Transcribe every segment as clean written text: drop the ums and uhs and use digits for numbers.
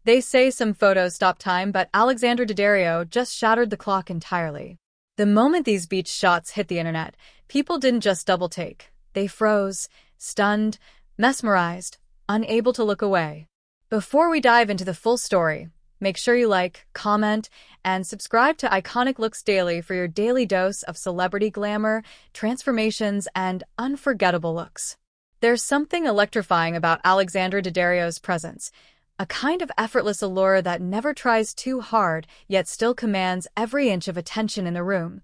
They say some photos stop time, but Alexandra Daddario just shattered the clock entirely. The moment these beach shots hit the internet, people didn't just double-take. They froze, stunned, mesmerized, unable to look away. Before we dive into the full story, make sure you like, comment, and subscribe to Iconic Looks Daily for your daily dose of celebrity glamour, transformations, and unforgettable looks. There's something electrifying about Alexandra Daddario's presence, a kind of effortless allure that never tries too hard, yet still commands every inch of attention in the room,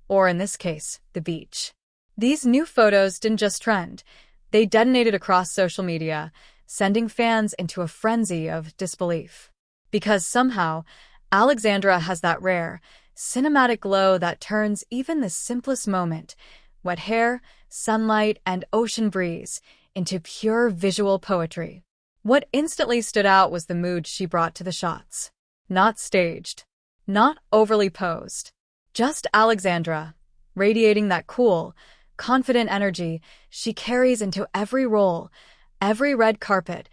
or in this case, the beach. These new photos didn't just trend. They detonated across social media, sending fans into a frenzy of disbelief. Because somehow, Alexandra has that rare, cinematic glow that turns even the simplest moment, wet hair, sunlight, and ocean breeze, into pure visual poetry. What instantly stood out was the mood she brought to the shots. Not staged, not overly posed. Just Alexandra, radiating that cool, confident energy she carries into every role, every red carpet,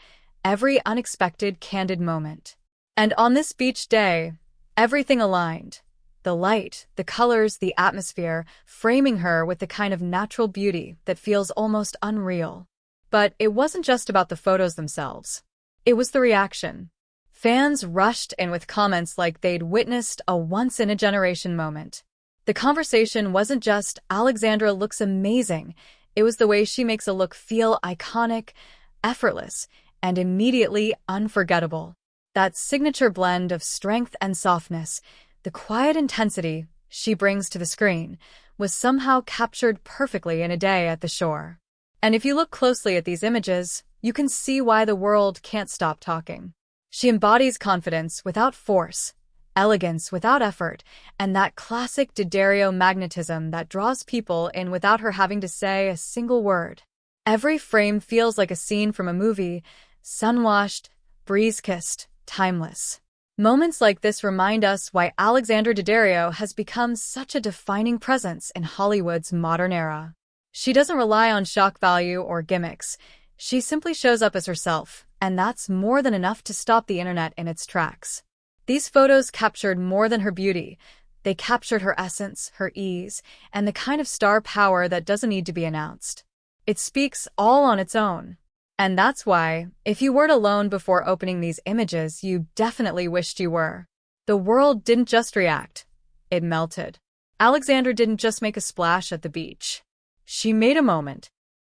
every unexpected candid moment. And on this beach day, everything aligned. The light, the colors, the atmosphere, framing her with the kind of natural beauty that feels almost unreal. But it wasn't just about the photos themselves. It was the reaction. Fans rushed in with comments like they'd witnessed a once-in-a-generation moment. The conversation wasn't just, "Alexandra looks amazing." It was the way she makes a look feel iconic, effortless, and immediately unforgettable. That signature blend of strength and softness, the quiet intensity she brings to the screen, was somehow captured perfectly in a day at the shore. And if you look closely at these images, you can see why the world can't stop talking. She embodies confidence without force, elegance without effort, and that classic Daddario magnetism that draws people in without her having to say a single word. Every frame feels like a scene from a movie, sun-washed, breeze-kissed, timeless. Moments like this remind us why Alexandra Daddario has become such a defining presence in Hollywood's modern era. She doesn't rely on shock value or gimmicks. She simply shows up as herself, and that's more than enough to stop the internet in its tracks. These photos captured more than her beauty. They captured her essence, her ease, and the kind of star power that doesn't need to be announced. It speaks all on its own. And that's why, if you weren't alone before opening these images, you definitely wished you were. The world didn't just react. It melted. Alexandra didn't just make a splash at the beach. She made a moment.